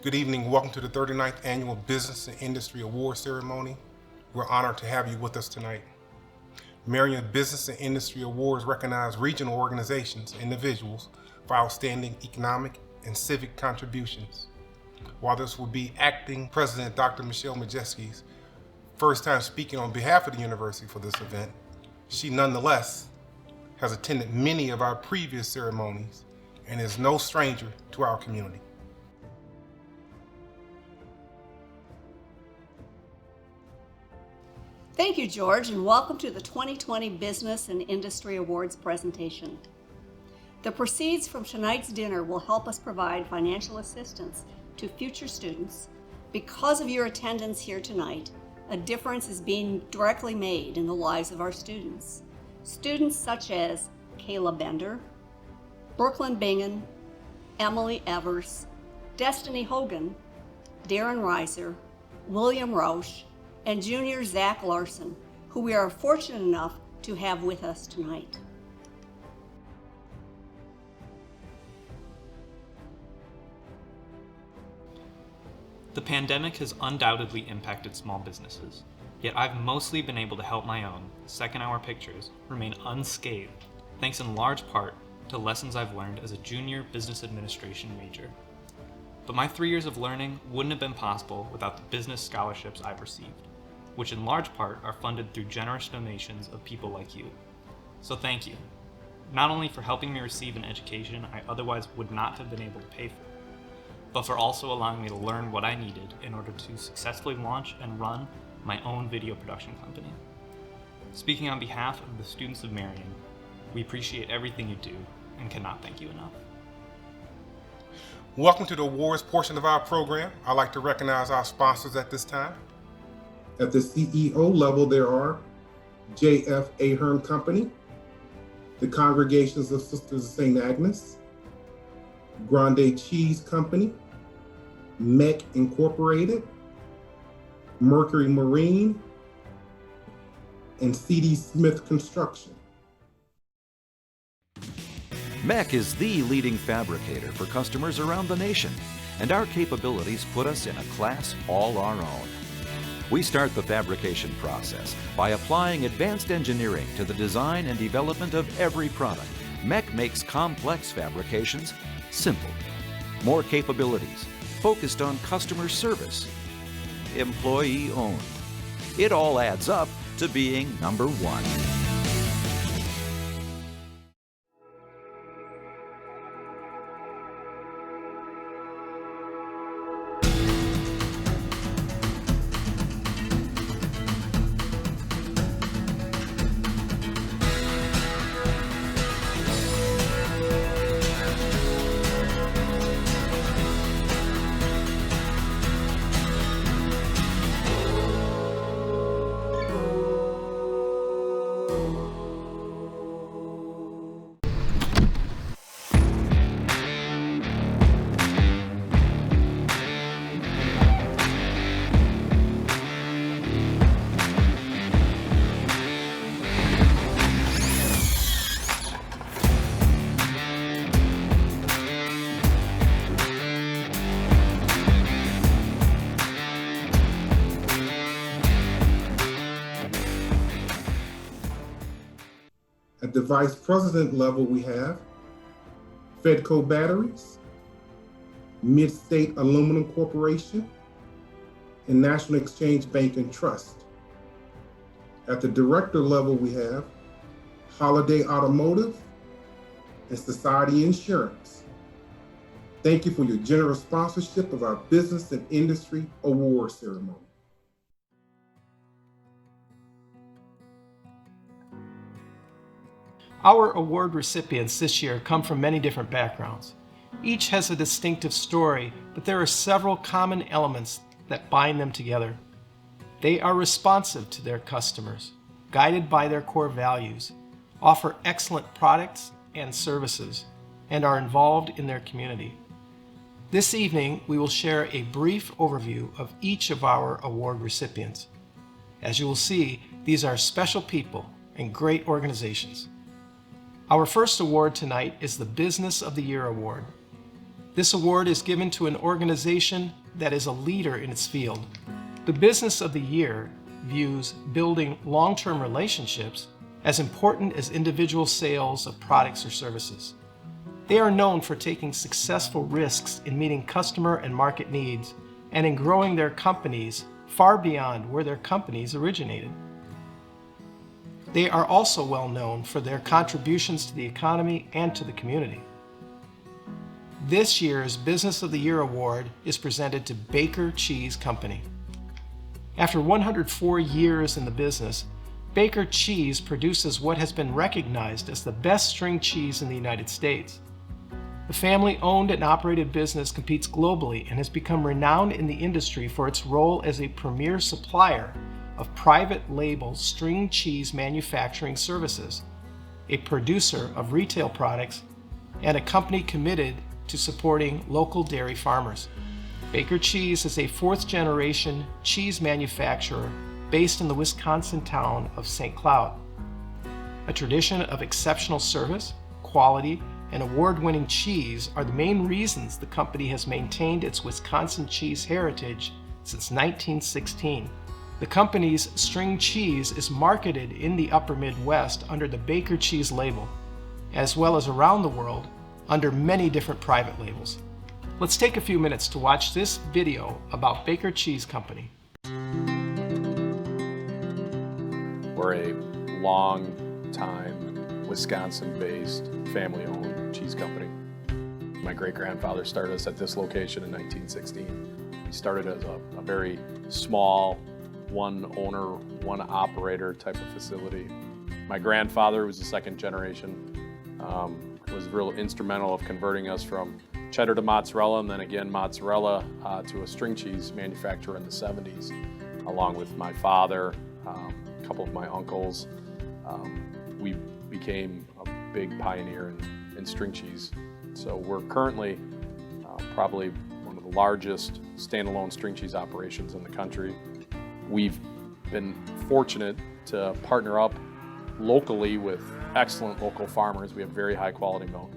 Good evening. Welcome to the 39th Annual Business and Industry Awards Ceremony. We're honored to have you with us tonight. Marian Business and Industry Awards recognize regional organizations and individuals for outstanding economic and civic contributions. While this will be Acting President Dr. Michelle Majeski's first time speaking on behalf of the university for this event, she nonetheless has attended many of our previous ceremonies and is no stranger to our community. Thank you, George, and welcome to the 2020 Business and Industry Awards presentation. The proceeds from tonight's dinner will help us provide financial assistance to future students. Because of your attendance here tonight, a difference is being directly made in the lives of our students. Students such as Kayla Bender, Brooklyn Bingen, Emily Evers, Destiny Hogan, Darren Reiser, William Rausch, and junior Zach Larson, who we are fortunate enough to have with us tonight. The pandemic has undoubtedly impacted small businesses, yet I've mostly been able to help my own second-hour pictures remain unscathed, thanks in large part to lessons I've learned as a junior business administration major. But my 3 years of learning wouldn't have been possible without the business scholarships I've received, which in large part are funded through generous donations of people like you. So thank you, not only for helping me receive an education I otherwise would not have been able to pay for, but for also allowing me to learn what I needed in order to successfully launch and run my own video production company. Speaking on behalf of the students of Marian, we appreciate everything you do and cannot thank you enough. Welcome to the awards portion of our program. I'd like to recognize our sponsors at this time. At the CEO level, there are J.F. Ahern Company, the Congregations of Sisters of St. Agnes, Grande Cheese Company, MEC Incorporated, Mercury Marine, and C.D. Smith Construction. MEC is the leading fabricator for customers around the nation, and our capabilities put us in a class all our own. We start the fabrication process by applying advanced engineering to the design and development of every product. MEC makes complex fabrications simple. More capabilities, focused on customer service, employee-owned. It all adds up to being number one. At the vice president level, we have Fedco Batteries, Mid-State Aluminum Corporation, and National Exchange Bank and Trust. At the director level, we have Holiday Automotive and Society Insurance. Thank you for your generous sponsorship of our Business and Industry Award Ceremony. Our award recipients this year come from many different backgrounds. Each has a distinctive story, but there are several common elements that bind them together. They are responsive to their customers, guided by their core values, offer excellent products and services, and are involved in their community. This evening, we will share a brief overview of each of our award recipients. As you will see, these are special people and great organizations. Our first award tonight is the Business of the Year Award. This award is given to an organization that is a leader in its field. The Business of the Year views building long-term relationships as important as individual sales of products or services. They are known for taking successful risks in meeting customer and market needs and in growing their companies far beyond where their companies originated. They are also well known for their contributions to the economy and to the community. This year's Business of the Year Award is presented to Baker Cheese Company. After 104 years in the business, Baker Cheese produces what has been recognized as the best string cheese in the United States. The family-owned and operated business competes globally and has become renowned in the industry for its role as a premier supplier of private label string cheese manufacturing services, a producer of retail products, and a company committed to supporting local dairy farmers. Baker Cheese is a fourth-generation cheese manufacturer based in the Wisconsin town of St. Cloud. A tradition of exceptional service, quality, and award-winning cheese are the main reasons the company has maintained its Wisconsin cheese heritage since 1916. The company's string cheese is marketed in the upper Midwest under the Baker Cheese label, as well as around the world under many different private labels. Let's take a few minutes to watch this video about Baker Cheese Company. We're a long-time Wisconsin-based family-owned cheese company. My great-grandfather started us at this location in 1916. We started as a very small, one owner, one operator type of facility. My grandfather was the second generation, was real instrumental of converting us from cheddar to mozzarella, and then again mozzarella to a string cheese manufacturer in the 70s, along with my father, a couple of my uncles. We became a big pioneer in string cheese. So we're currently probably one of the largest standalone string cheese operations in the country. We've been fortunate to partner up locally with excellent local farmers. We have very high quality milk.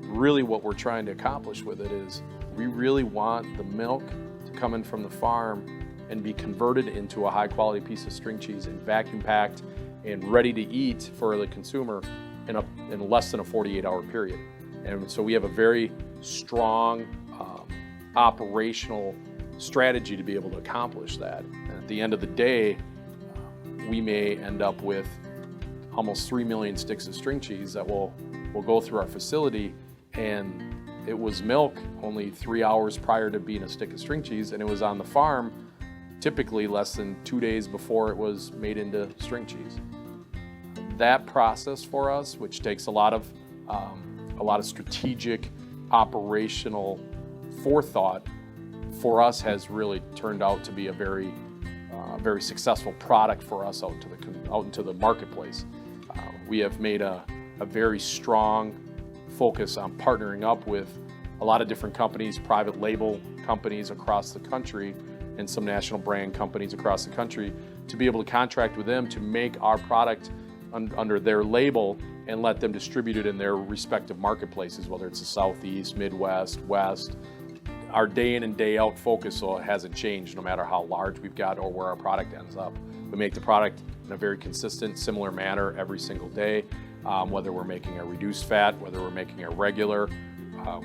Really what we're trying to accomplish with it is we really want the milk to come in from the farm and be converted into a high quality piece of string cheese and vacuum packed and ready to eat for the consumer in less than a 48-hour period. And so we have a very strong operational strategy to be able to accomplish that. And at the end of the day, we may end up with almost 3 million sticks of string cheese that will go through our facility, and it was milk only 3 hours prior to being a stick of string cheese, and it was on the farm typically less than 2 days before it was made into string cheese. That process for us, which takes a lot of strategic operational forethought, for us has really turned out to be a very successful product for us out into the marketplace. We have made a very strong focus on partnering up with a lot of different companies, private label companies across the country, and some national brand companies across the country, to be able to contract with them to make our product under their label and let them distribute it in their respective marketplaces, whether it's the Southeast, Midwest, West. Our day in and day out focus, so it hasn't changed no matter how large we've got or where our product ends up. We make the product in a very consistent, similar manner every single day, whether we're making a reduced fat, whether we're making a regular.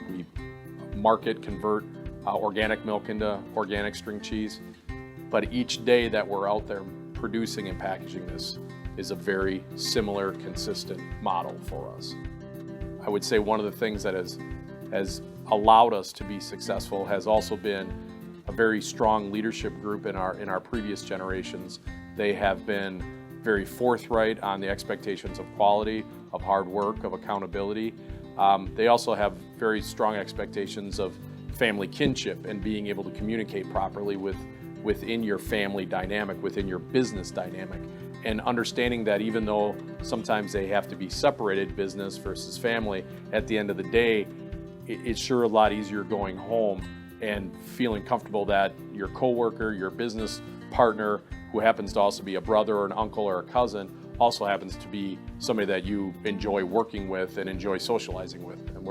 We convert organic milk into organic string cheese. But each day that we're out there producing and packaging this is a very similar, consistent model for us. I would say one of the things that has allowed us to be successful has also been a very strong leadership group in our previous generations. They have been very forthright on the expectations of quality, of hard work, of accountability. They also have very strong expectations of family kinship and being able to communicate properly within your family dynamic, within your business dynamic, and understanding that even though sometimes they have to be separated, business versus family, at the end of the day, it's sure a lot easier going home and feeling comfortable that your coworker, your business partner, who happens to also be a brother or an uncle or a cousin, also happens to be somebody that you enjoy working with and enjoy socializing with. And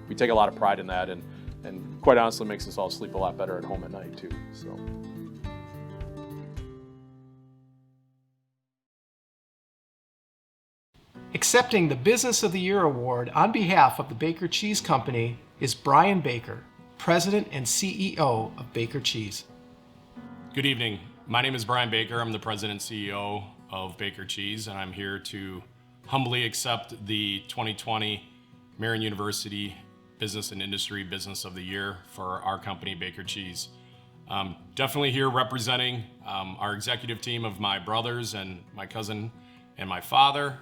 we take a lot of pride in that, and and quite honestly makes us all sleep a lot better at home at night too. So. Accepting the Business of the Year award on behalf of the Baker Cheese Company is Brian Baker, President and CEO of Baker Cheese. Good evening. My name is Brian Baker. I'm the President and CEO of Baker Cheese, and I'm here to humbly accept the 2020 Marian University Business and Industry Business of the Year for our company, Baker Cheese. Definitely here representing our executive team of my brothers and my cousin and my father,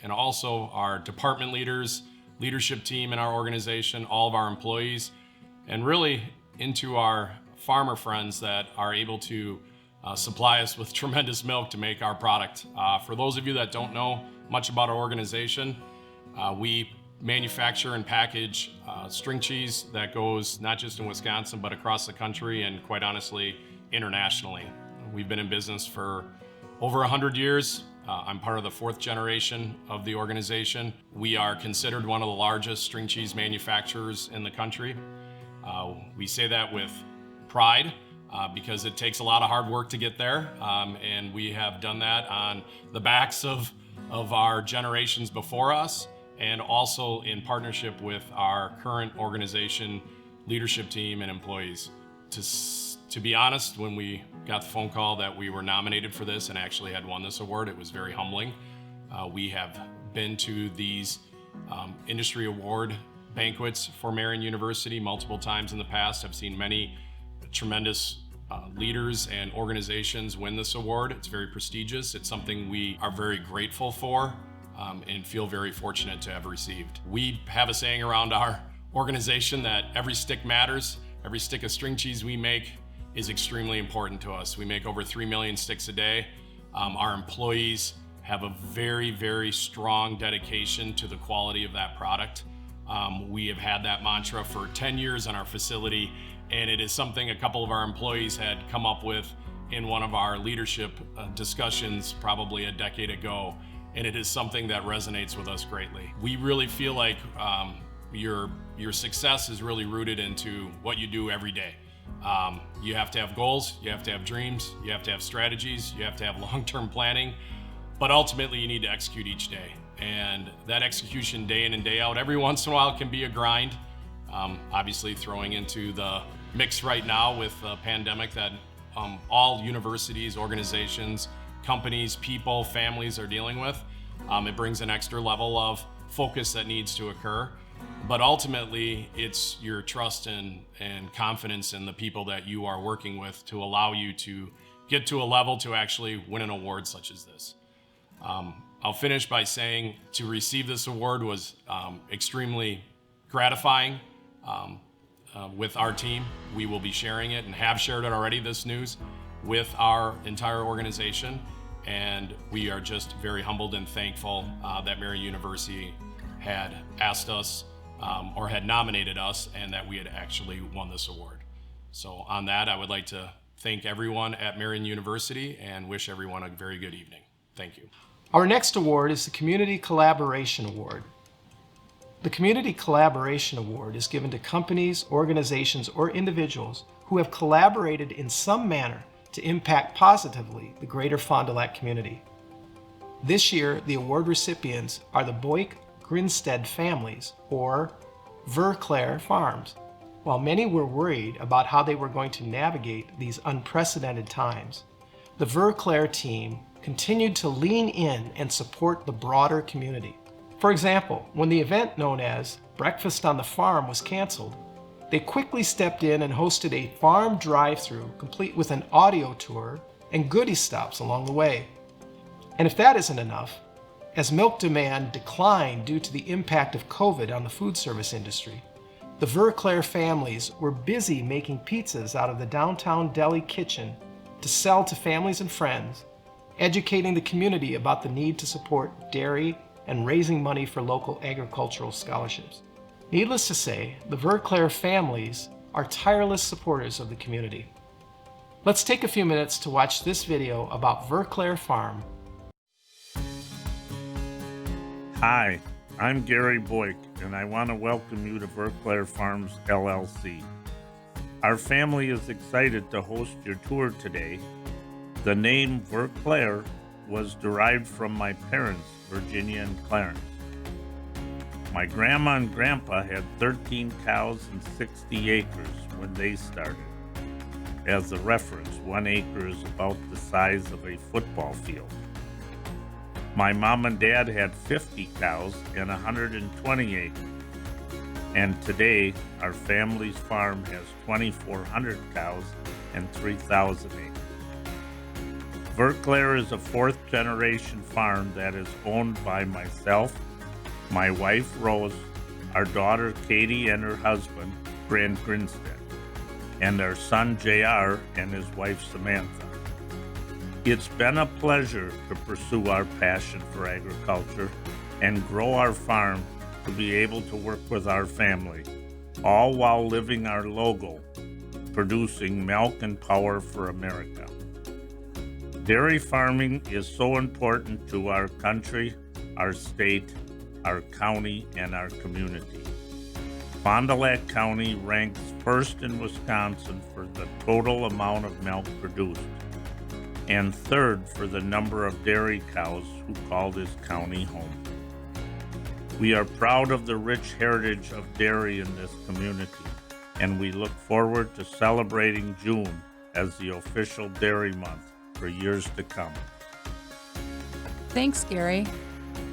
and also our department leaders, leadership team in our organization, all of our employees, and really into our farmer friends that are able to supply us with tremendous milk to make our product. For those of you that don't know much about our organization, we manufacture and package string cheese that goes not just in Wisconsin, but across the country and quite honestly, internationally. We've been in business for over 100 years. I'm part of the 4th generation of the organization. We are considered one of the largest string cheese manufacturers in the country. We say that with pride because it takes a lot of hard work to get there, and we have done that on the backs of our generations before us, and also in partnership with our current organization, leadership team, and employees. To be honest, when we got the phone call that we were nominated for this and actually had won this award, it was very humbling. We have been to these industry award banquets for Marian University multiple times in the past. I've seen many tremendous leaders and organizations win this award. It's very prestigious. It's something we are very grateful for and feel very fortunate to have received. We have a saying around our organization that every stick matters. Every stick of string cheese we make is extremely important to us. We make over 3 million sticks a day. Our employees have a very, very strong dedication to the quality of that product. We have had that mantra for 10 years in our facility, and it is something a couple of our employees had come up with in one of our leadership discussions probably a decade ago, and it is something that resonates with us greatly. We really feel like your success is really rooted into what you do every day. You have to have goals, you have to have dreams, you have to have strategies, you have to have long-term planning, but ultimately you need to execute each day. And that execution day in and day out, every once in a while can be a grind. Obviously throwing into the mix right now with the pandemic that all universities, organizations, companies, people, families are dealing with. It brings an extra level of focus that needs to occur. But ultimately, it's your trust and confidence in the people that you are working with to allow you to get to a level to actually win an award such as this. I'll finish by saying to receive this award was extremely gratifying with our team. We will be sharing it and have shared it already, this news, with our entire organization. And we are just very humbled and thankful that Marian University had asked us or had nominated us and that we had actually won this award. So on that, I would like to thank everyone at Marian University and wish everyone a very good evening. Thank you. Our next award is the Community Collaboration Award. The Community Collaboration Award is given to companies, organizations, or individuals who have collaborated in some manner to impact positively the greater Fond du Lac community. This year, the award recipients are the Boyk Grinstead families, or Verclair Farms. While many were worried about how they were going to navigate these unprecedented times, the Verclair team continued to lean in and support the broader community. For example, when the event known as Breakfast on the Farm was canceled, they quickly stepped in and hosted a farm drive-through complete with an audio tour and goodie stops along the way. And if that isn't enough, as milk demand declined due to the impact of COVID on the food service industry, the Verclair families were busy making pizzas out of the downtown deli kitchen to sell to families and friends, educating the community about the need to support dairy and raising money for local agricultural scholarships. Needless to say, the Verclair families are tireless supporters of the community. Let's take a few minutes to watch this video about Verclair Farm. Hi, I'm Gary Boyk, and I want to welcome you to Verclair Farms, LLC. Our family is excited to host your tour today. The name Verclair was derived from my parents, Virginia and Clarence. My grandma and grandpa had 13 cows and 60 acres when they started. As a reference, 1 acre is about the size of a football field. My mom and dad had 50 cows and 120 acres. And today, our family's farm has 2,400 cows and 3,000 acres. Verclair is a fourth-generation farm that is owned by myself, my wife Rose, our daughter Katie and her husband, Grant Grinstead, and our son JR and his wife Samantha. It's been a pleasure to pursue our passion for agriculture and grow our farm to be able to work with our family, all while living our logo, producing milk and power for America. Dairy farming is so important to our country, our state, our county, and our community. Fond du Lac County ranks first in Wisconsin for the total amount of milk produced, and third for the number of dairy cows who call this county home. We are proud of the rich heritage of dairy in this community, and we look forward to celebrating June as the official dairy month for years to come. Thanks, Gary.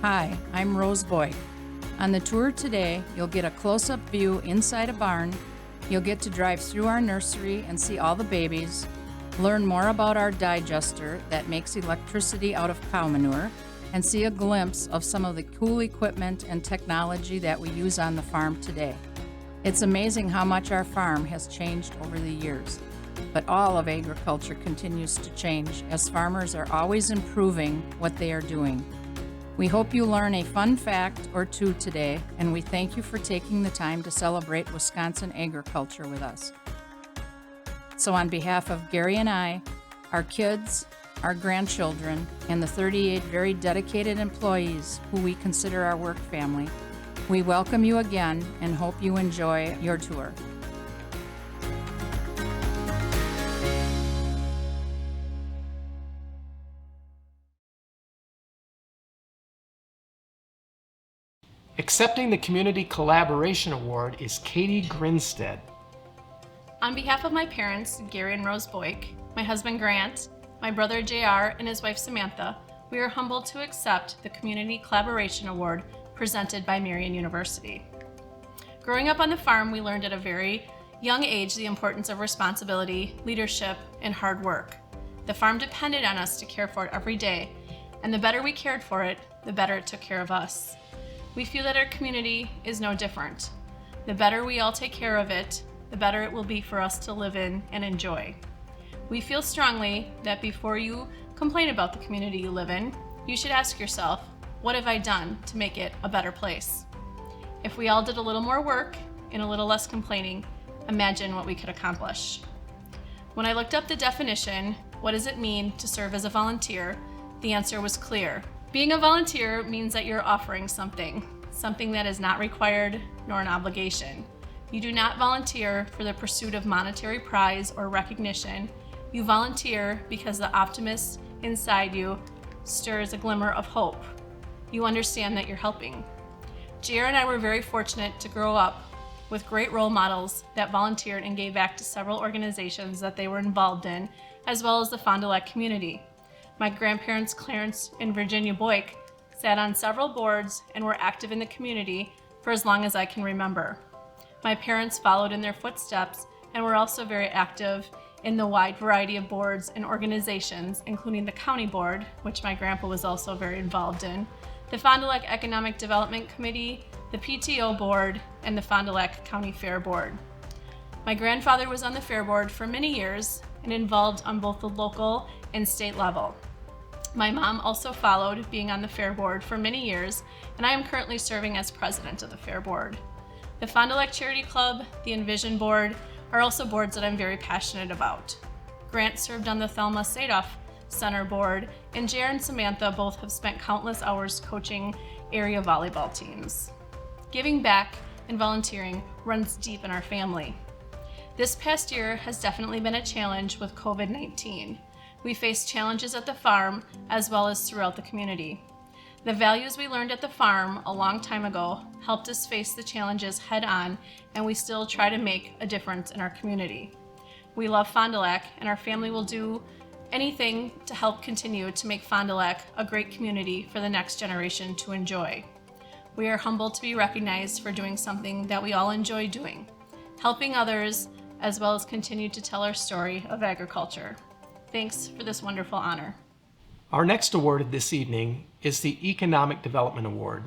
Hi, I'm Rose Boyk. On the tour today, you'll get a close-up view inside a barn, you'll get to drive through our nursery and see all the babies, learn more about our digester that makes electricity out of cow manure, and see a glimpse of some of the cool equipment and technology that we use on the farm today. It's amazing how much our farm has changed over the years, but all of agriculture continues to change as farmers are always improving what they are doing. We hope you learn a fun fact or two today, and we thank you for taking the time to celebrate Wisconsin agriculture with us. So on behalf of Gary and I, our kids, our grandchildren, and the 38 very dedicated employees who we consider our work family, we welcome you again and hope you enjoy your tour. Accepting the Community Collaboration Award is Katie Grinstead. On behalf of my parents, Gary and Rose Boyk, my husband Grant, my brother JR, and his wife Samantha, we are humbled to accept the Community Collaboration Award presented by Marian University. Growing up on the farm, we learned at a very young age the importance of responsibility, leadership, and hard work. The farm depended on us to care for it every day, and the better we cared for it, the better it took care of us. We feel that our community is no different. The better we all take care of it, the better it will be for us to live in and enjoy. We feel strongly that before you complain about the community you live in, you should ask yourself, what have I done to make it a better place? If we all did a little more work and a little less complaining, imagine what we could accomplish. When I looked up the definition, what does it mean to serve as a volunteer, the answer was clear. Being a volunteer means that you're offering something that is not required nor an obligation. You do not volunteer for the pursuit of monetary prize or recognition. You volunteer because the optimist inside you stirs a glimmer of hope. You understand that you're helping. JR and I were very fortunate to grow up with great role models that volunteered and gave back to several organizations that they were involved in, as well as the Fond du Lac community. My grandparents, Clarence and Virginia Boyk, sat on several boards and were active in the community for as long as I can remember. My parents followed in their footsteps and were also very active in the wide variety of boards and organizations, including the county board, which my grandpa was also very involved in, the Fond du Lac Economic Development Committee, the PTO board, and the Fond du Lac County Fair Board. My grandfather was on the Fair Board for many years and involved on both the local and state level. My mom also followed, being on the Fair Board for many years, and I am currently serving as president of the Fair Board. The Fond du Lac Charity Club, the Envision Board, are also boards that I'm very passionate about. Grant served on the Thelma Sadoff Center Board, and JR and Samantha both have spent countless hours coaching area volleyball teams. Giving back and volunteering runs deep in our family. This past year has definitely been a challenge with COVID-19. We faced challenges at the farm as well as throughout the community. The values we learned at the farm a long time ago helped us face the challenges head on, and we still try to make a difference in our community. We love Fond du Lac, and our family will do anything to help continue to make Fond du Lac a great community for the next generation to enjoy. We are humbled to be recognized for doing something that we all enjoy doing, helping others, as well as continue to tell our story of agriculture. Thanks for this wonderful honor. Our next award this evening is the Economic Development Award.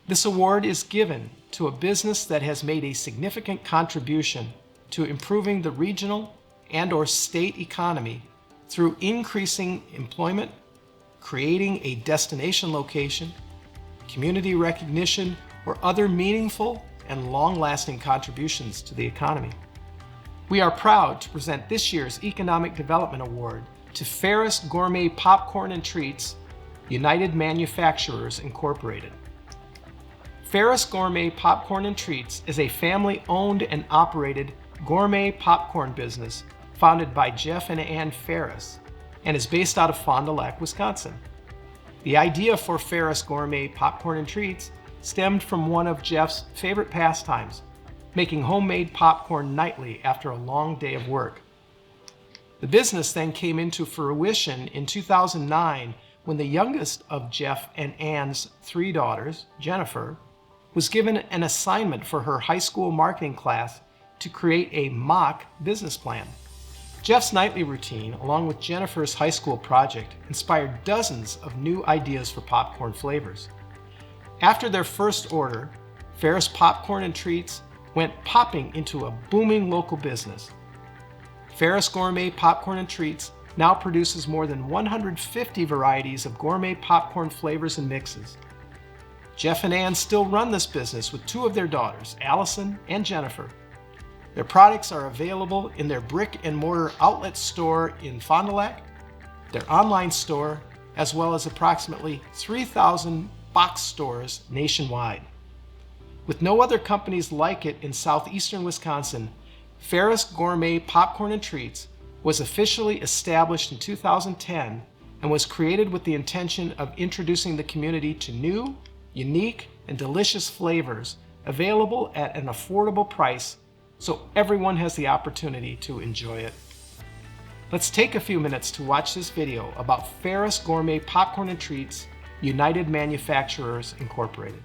This award is given to a business that has made a significant contribution to improving the regional and/or state economy through increasing employment, creating a destination location, community recognition, or other meaningful and long-lasting contributions to the economy. We are proud to present this year's Economic Development Award to Ferris Gourmet Popcorn and Treats, United Manufacturers, Incorporated. Ferris Gourmet Popcorn and Treats is a family-owned and operated gourmet popcorn business founded by Jeff and Ann Ferris and is based out of Fond du Lac, Wisconsin. The idea for Ferris Gourmet Popcorn and Treats stemmed from one of Jeff's favorite pastimes, making homemade popcorn nightly after a long day of work. The business then came into fruition in 2009 when the youngest of Jeff and Ann's 3 daughters, Jennifer, was given an assignment for her high school marketing class to create a mock business plan. Jeff's nightly routine, along with Jennifer's high school project, inspired dozens of new ideas for popcorn flavors. After their first order, Ferris Popcorn and Treats went popping into a booming local business. Ferris Gourmet Popcorn and Treats now produces more than 150 varieties of gourmet popcorn flavors and mixes. Jeff and Ann still run this business with 2 of their daughters, Allison and Jennifer. Their products are available in their brick and mortar outlet store in Fond du Lac, their online store, as well as approximately 3,000 box stores nationwide. With no other companies like it in southeastern Wisconsin, Ferris Gourmet Popcorn and Treats was officially established in 2010 and was created with the intention of introducing the community to new, unique, and delicious flavors available at an affordable price so everyone has the opportunity to enjoy it. Let's take a few minutes to watch this video about Ferris Gourmet Popcorn and Treats, United Manufacturers, Incorporated.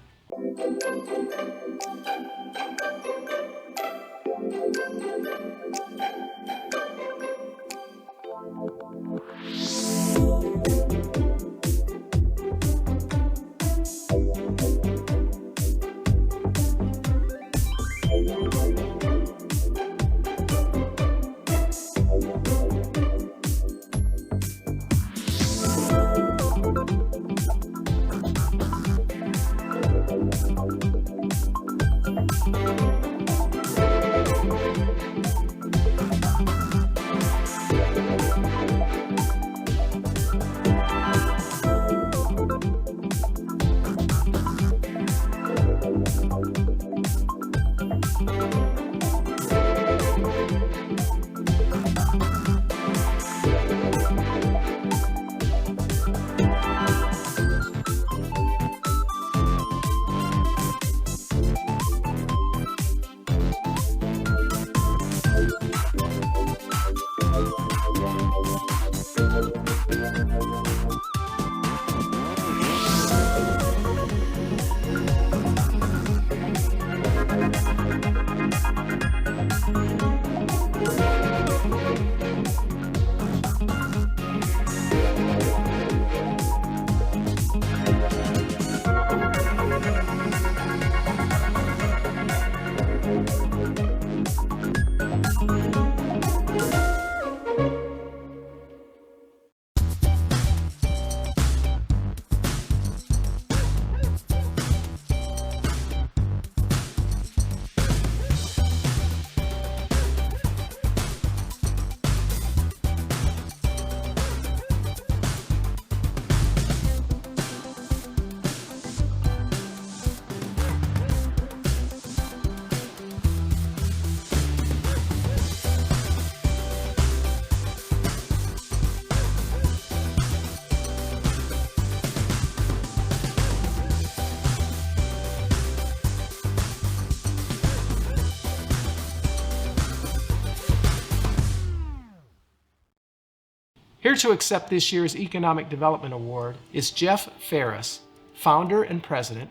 Here to accept this year's Economic Development Award is Jeff Ferris, founder and president,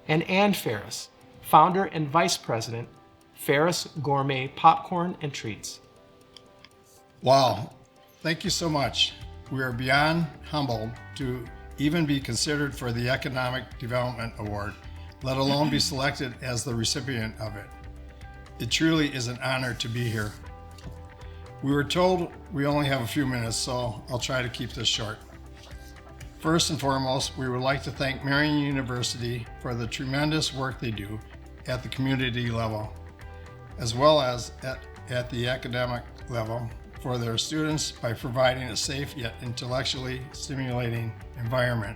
and Ann Ferris, founder and vice president, Ferris Gourmet Popcorn and Treats. Wow, thank you so much. We are beyond humbled to even be considered for the Economic Development Award, let alone be selected as the recipient of it. It truly is an honor to be here. We were told we only have a few minutes, so I'll try to keep this short. First and foremost, we would like to thank Marian University for the tremendous work they do at the community level, as well as at the academic level for their students by providing a safe yet intellectually stimulating environment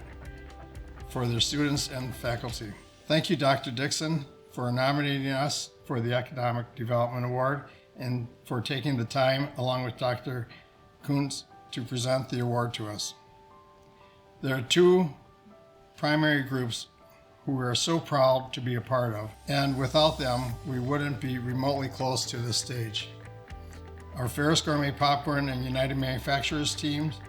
for their students and faculty. Thank you, Dr. Dixon, for nominating us for the Economic Development Award and for taking the time, along with Dr. Kuntz, to present the award to us. There are two primary groups who we are so proud to be a part of, and without them, we wouldn't be remotely close to this stage. Our Ferris Gourmet Popcorn and United Manufacturers teams,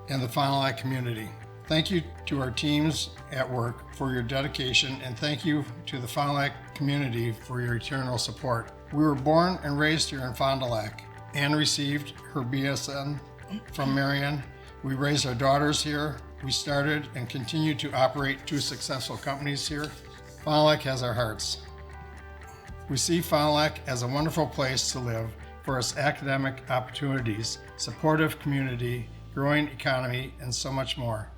and the Fond du Lac community. Thank you to our teams at work for your dedication, and thank you to the Fond du Lac community for your eternal support. We were born and raised here in Fond du Lac. Ann received her BSN from Marian. We raised our daughters here. We started and continue to operate two successful companies here. Fond du Lac has our hearts. We see Fond du Lac as a wonderful place to live for its academic opportunities, supportive community, growing economy, and so much more.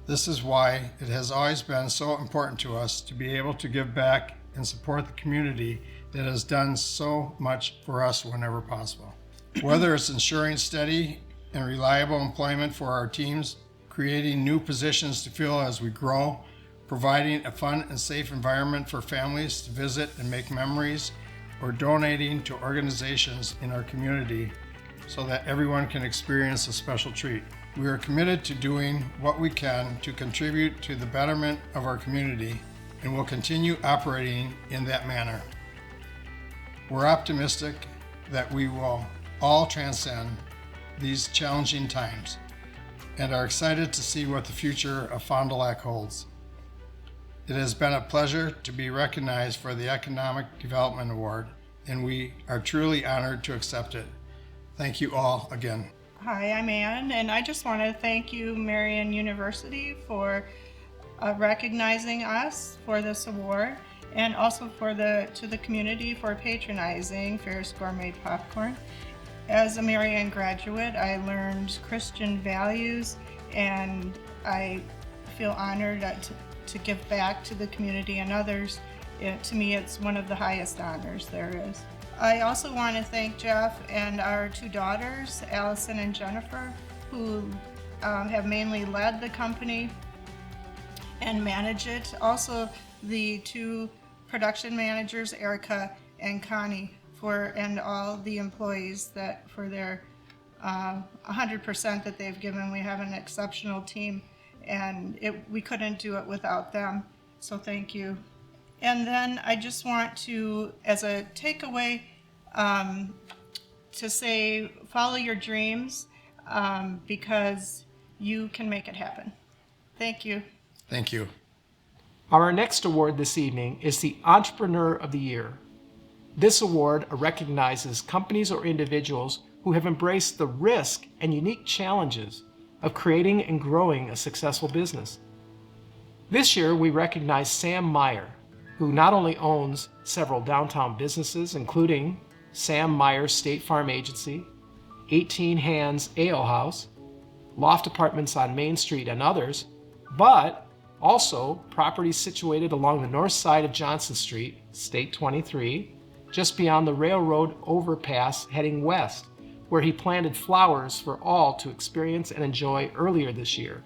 This is why it has always been so important to us to be able to give back and support the community that has done so much for us whenever possible. Whether it's ensuring steady and reliable employment for our teams, creating new positions to fill as we grow, providing a fun and safe environment for families to visit and make memories, or donating to organizations in our community so that everyone can experience a special treat. We are committed to doing what we can to contribute to the betterment of our community and will continue operating in that manner. We're optimistic that we will all transcend these challenging times and are excited to see what the future of Fond du Lac holds. It has been a pleasure to be recognized for the Economic Development Award, and we are truly honored to accept it. Thank you all again. Hi, I'm Ann, and I just want to thank you, Marian University, for recognizing us for this award, and also to the community for patronizing Ferris Gourmet Popcorn. As a Marian graduate, I learned Christian values, and I feel honored to give back to the community and others. To me, it's one of the highest honors there is. I also want to thank Jeff and our two daughters, Allison and Jennifer, who have mainly led the company and manage it. Also, the two production managers, Erica and Connie, and all the employees that for their 100% that they've given. We have an exceptional team, and we couldn't do it without them. So thank you. And then I just want to, as a takeaway, to say follow your dreams because you can make it happen. Thank you. Thank you. Our next award this evening is the Entrepreneur of the Year. This award recognizes companies or individuals who have embraced the risk and unique challenges of creating and growing a successful business. This year, we recognize Sam Meyer, who not only owns several downtown businesses, including Sam Meyer State Farm Agency, 18 Hands Ale House, loft apartments on Main Street, and others, but also properties situated along the north side of Johnson Street, State 23, just beyond the railroad overpass heading west, where he planted flowers for all to experience and enjoy earlier this year.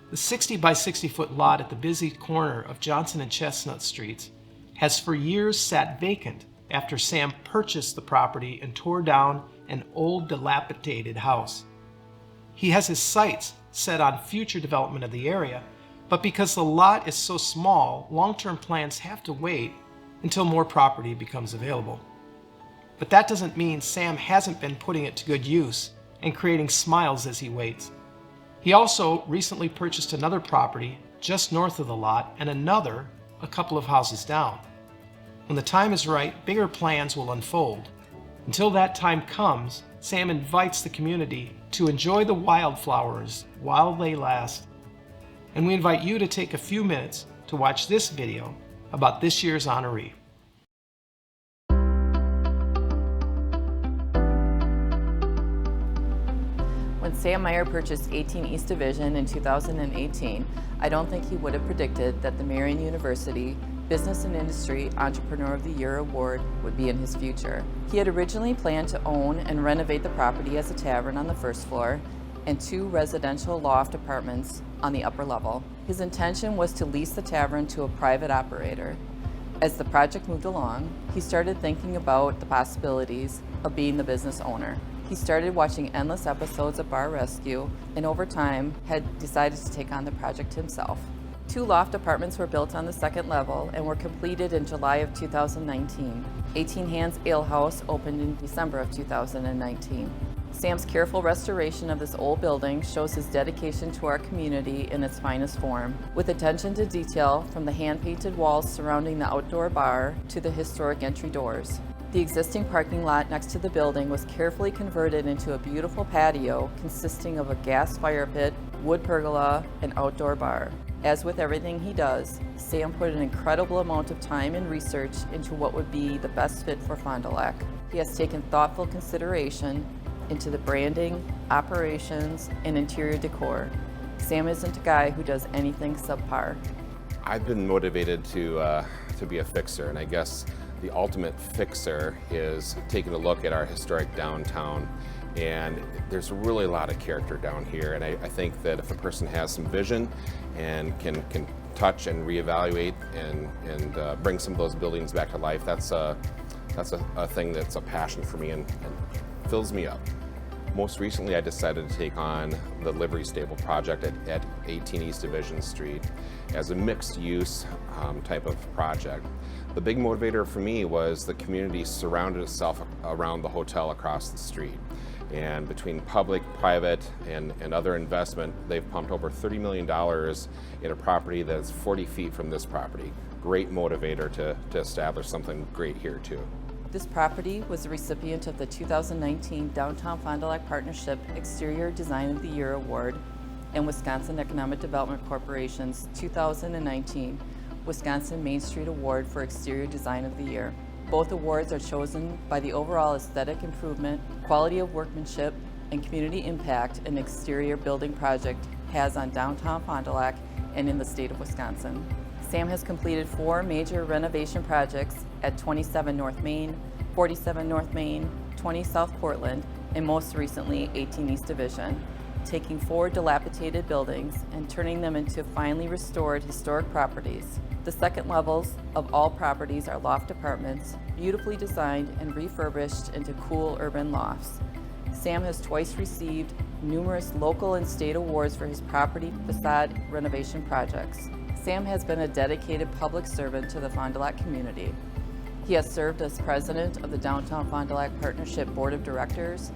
The 60 by 60 foot lot at the busy corner of Johnson and Chestnut Streets has for years sat vacant after Sam purchased the property and tore down an old dilapidated house. He has his sights set on future development of the area, but because the lot is so small, long-term plans have to wait until more property becomes available. But that doesn't mean Sam hasn't been putting it to good use and creating smiles as he waits. He also recently purchased another property just north of the lot and another a couple of houses down. When the time is right, bigger plans will unfold. Until that time comes, Sam invites the community to enjoy the wildflowers while they last. And we invite you to take a few minutes to watch this video about this year's honoree. When Sam Meyer purchased 18 East Division in 2018, I don't think he would have predicted that the Marian University Business and Industry Entrepreneur of the Year Award would be in his future. He had originally planned to own and renovate the property as a tavern on the first floor and 2 residential loft apartments on the upper level. His intention was to lease the tavern to a private operator. As the project moved along, he started thinking about the possibilities of being the business owner. He started watching endless episodes of Bar Rescue and over time had decided to take on the project himself. 2 loft apartments were built on the second level and were completed in July of 2019. 18 Hands Ale House opened in December of 2019. Sam's careful restoration of this old building shows his dedication to our community in its finest form, with attention to detail from the hand-painted walls surrounding the outdoor bar to the historic entry doors. The existing parking lot next to the building was carefully converted into a beautiful patio consisting of a gas fire pit, wood pergola, and outdoor bar. As with everything he does, Sam put an incredible amount of time and research into what would be the best fit for Fond du Lac. He has taken thoughtful consideration into the branding, operations, and interior decor. Sam isn't a guy who does anything subpar. I've been motivated to be a fixer, and I guess the ultimate fixer is taking a look at our historic downtown, and there's really a lot of character down here, and I think that if a person has some vision and can touch and reevaluate and bring some of those buildings back to life, that's a thing that's a passion for me and fills me up. Most recently, I decided to take on the livery stable project at 18 East Division Street as a mixed-use type of project. The big motivator for me was the community surrounded itself around the hotel across the street. And between public, private, and other investment, they've pumped over $30 million in a property that's 40 feet from this property. Great motivator to establish something great here too. This property was the recipient of the 2019 Downtown Fond du Lac Partnership Exterior Design of the Year Award and Wisconsin Economic Development Corporation's 2019 Wisconsin Main Street Award for Exterior Design of the Year. Both awards are chosen by the overall aesthetic improvement, quality of workmanship, and community impact an exterior building project has on downtown Fond du Lac and in the state of Wisconsin. Sam has completed 4 major renovation projects at 27 North Main, 47 North Main, 20 South Portland, and most recently 18 East Division, taking 4 dilapidated buildings and turning them into finely restored historic properties. The second levels of all properties are loft apartments, beautifully designed and refurbished into cool urban lofts. Sam has twice received numerous local and state awards for his property facade renovation projects. Sam has been a dedicated public servant to the Fond du Lac community. He has served as president of the Downtown Fond du Lac Partnership Board of Directors,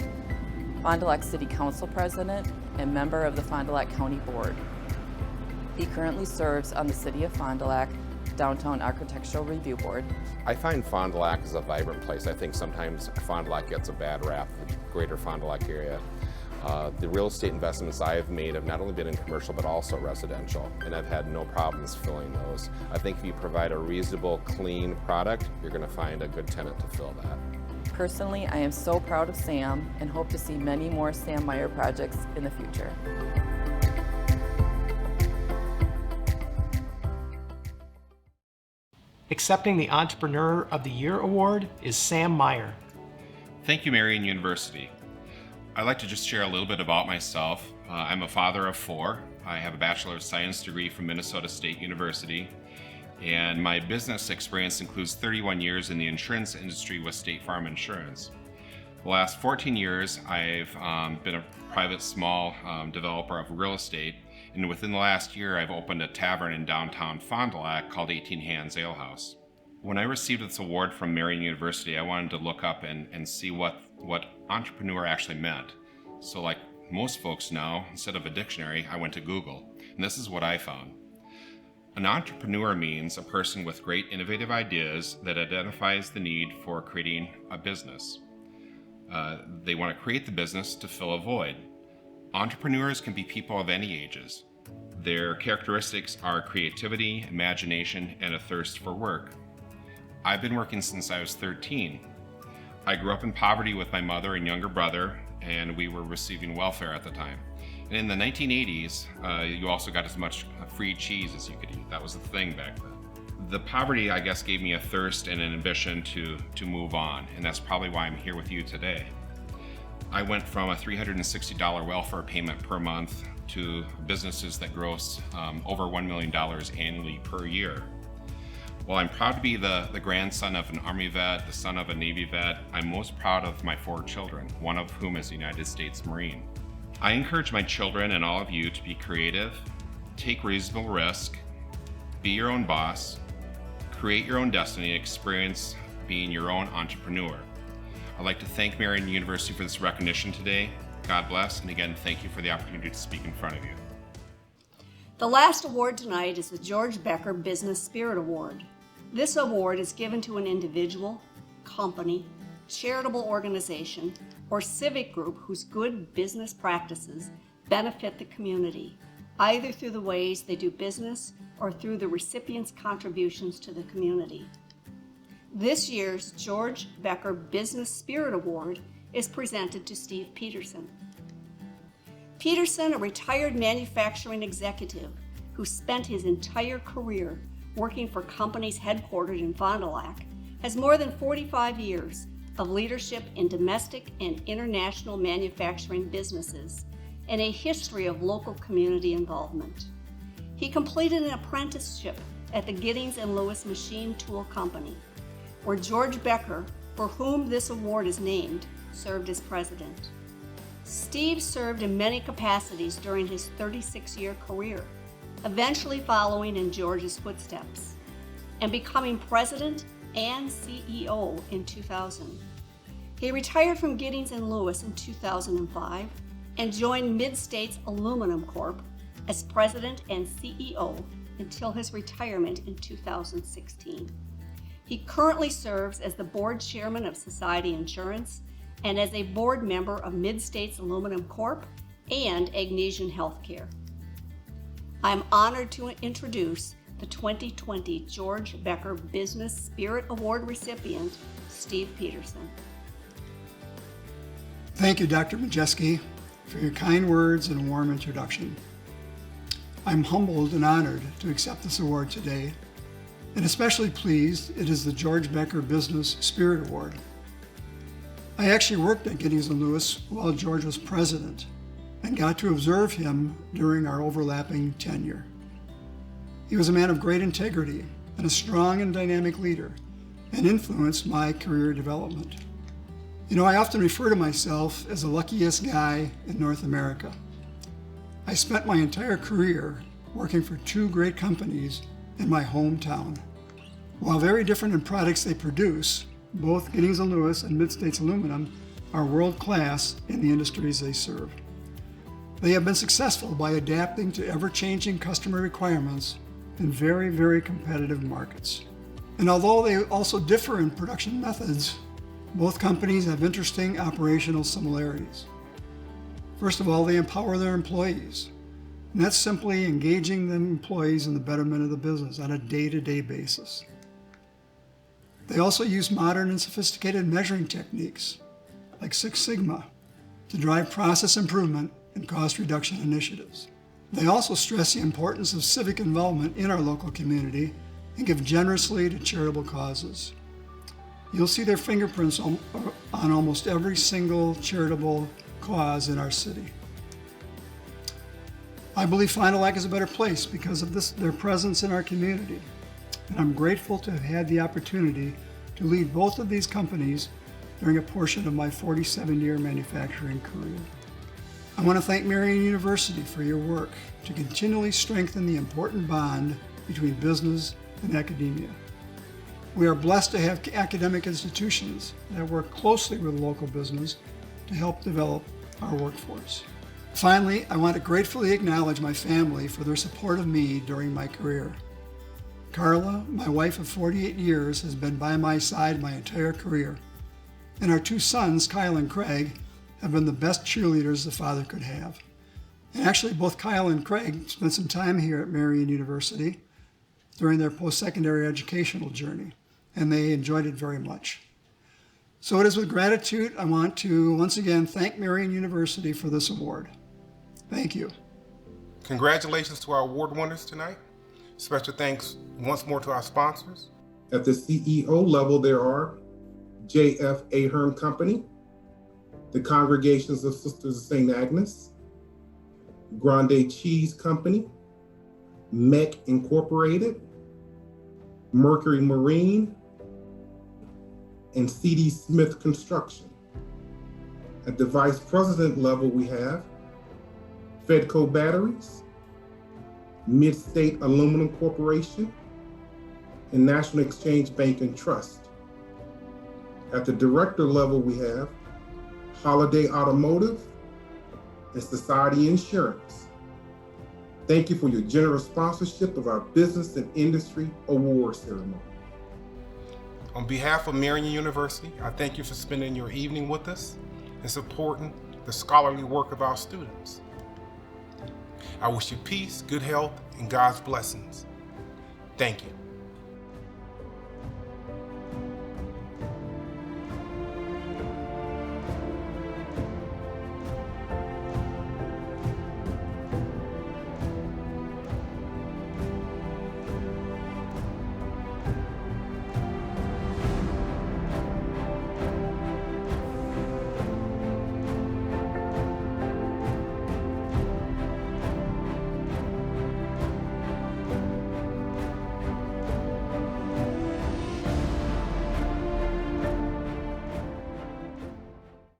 Fond du Lac City Council President, and member of the Fond du Lac County Board. He currently serves on the City of Fond du Lac Downtown Architectural Review Board. I find Fond du Lac is a vibrant place. I think sometimes Fond du Lac gets a bad rap, the greater Fond du Lac area. The real estate investments I've made have not only been in commercial but also residential, and I've had no problems filling those. I think if you provide a reasonable, clean product, you're going to find a good tenant to fill that. Personally, I am so proud of Sam and hope to see many more Sam Meyer projects in the future. Accepting the Entrepreneur of the Year Award is Sam Meyer. Thank you, Marian University. I'd like to just share a little bit about myself. I'm a father of 4. I have a Bachelor of Science degree from Minnesota State University, and my business experience includes 31 years in the insurance industry with State Farm Insurance. The last 14 years, I've been a private small developer of real estate, and within the last year, I've opened a tavern in downtown Fond du Lac called 18 Hands Ale House. When I received this award from Marian University, I wanted to look up and see what entrepreneur actually meant. So like most folks now, instead of a dictionary, I went to Google, and this is what I found. An entrepreneur means a person with great innovative ideas that identifies the need for creating a business. They want to create the business to fill a void. Entrepreneurs can be people of any ages. Their characteristics are creativity, imagination, and a thirst for work. I've been working since I was 13. I grew up in poverty with my mother and younger brother, and we were receiving welfare at the time. And in the 1980s, you also got as much free cheese as you could eat. That was the thing back then. The poverty, I guess, gave me a thirst and an ambition to move on, and that's probably why I'm here with you today. I went from a $360 welfare payment per month to businesses that gross over $1 million annually per year. While I'm proud to be the grandson of an Army vet, the son of a Navy vet, I'm most proud of my 4 children, one of whom is a United States Marine. I encourage my children and all of you to be creative, take reasonable risk, be your own boss, create your own destiny, and experience being your own entrepreneur. I'd like to thank Marian University for this recognition today. God bless, and again, thank you for the opportunity to speak in front of you. The last award tonight is the George Becker Business Spirit Award. This award is given to an individual, company, charitable organization, or civic group whose good business practices benefit the community, either through the ways they do business or through the recipient's contributions to the community. This year's George Becker Business Spirit Award is presented to Steve Peterson. Peterson, a retired manufacturing executive who spent his entire career working for companies headquartered in Fond du Lac, has more than 45 years of leadership in domestic and international manufacturing businesses and a history of local community involvement. He completed an apprenticeship at the Giddings & Lewis Machine Tool Company, where George Becker, for whom this award is named, served as president. Steve served in many capacities during his 36-year career, eventually following in George's footsteps, and becoming president and CEO in 2000. He retired from Giddings & Lewis in 2005 and joined Mid-States Aluminum Corp. As president and CEO until his retirement in 2016. He currently serves as the board chairman of Society Insurance and as a board member of Mid-States Aluminum Corp. And Agnesian Healthcare. I'm honored to introduce the 2020 George Becker Business Spirit Award recipient, Steve Peterson. Thank you, Dr. Majeski, for your kind words and warm introduction. I'm humbled and honored to accept this award today, and especially pleased it is the George Becker Business Spirit Award. I actually worked at Giddings & Lewis while George was president and got to observe him during our overlapping tenure. He was a man of great integrity and a strong and dynamic leader, and influenced my career development. You know, I often refer to myself as the luckiest guy in North America. I spent my entire career working for 2 great companies in my hometown. While very different in products they produce, both Giddings & Lewis and Mid-States Aluminum are world-class in the industries they serve. They have been successful by adapting to ever-changing customer requirements in very, very competitive markets. And although they also differ in production methods, both companies have interesting operational similarities. First of all, they empower their employees. And that's simply engaging the employees in the betterment of the business on a day-to-day basis. They also use modern and sophisticated measuring techniques, like Six Sigma, to drive process improvement and cost reduction initiatives. They also stress the importance of civic involvement in our local community and give generously to charitable causes. You'll see their fingerprints on almost every single charitable cause in our city. I believe Fond du Lac is a better place because of their presence in our community. And I'm grateful to have had the opportunity to lead both of these companies during a portion of my 47-year manufacturing career. I want to thank Marian University for your work to continually strengthen the important bond between business and academia. We are blessed to have academic institutions that work closely with local business to help develop our workforce. Finally, I want to gratefully acknowledge my family for their support of me during my career. Carla, my wife of 48 years, has been by my side my entire career. And our two sons, Kyle and Craig, have been the best cheerleaders a father could have. And actually, both Kyle and Craig spent some time here at Marian University during their post-secondary educational journey, and they enjoyed it very much. So it is with gratitude I want to once again thank Marian University for this award. Thank you. Congratulations to our award winners tonight. Special thanks once more to our sponsors. At the CEO level, there are J.F. Ahern Company, the Congregations of Sisters of St. Agnes, Grande Cheese Company, MEC Incorporated, Mercury Marine, and C.D. Smith Construction. At the Vice President level, we have Fedco Batteries, Mid-State Aluminum Corporation, and National Exchange Bank and Trust. At the Director level, we have Holiday Automotive and Society Insurance. Thank you for your generous sponsorship of our Business and Industry Award Ceremony. On behalf of Marian University, I thank you for spending your evening with us and supporting the scholarly work of our students. I wish you peace, good health, and God's blessings. Thank you.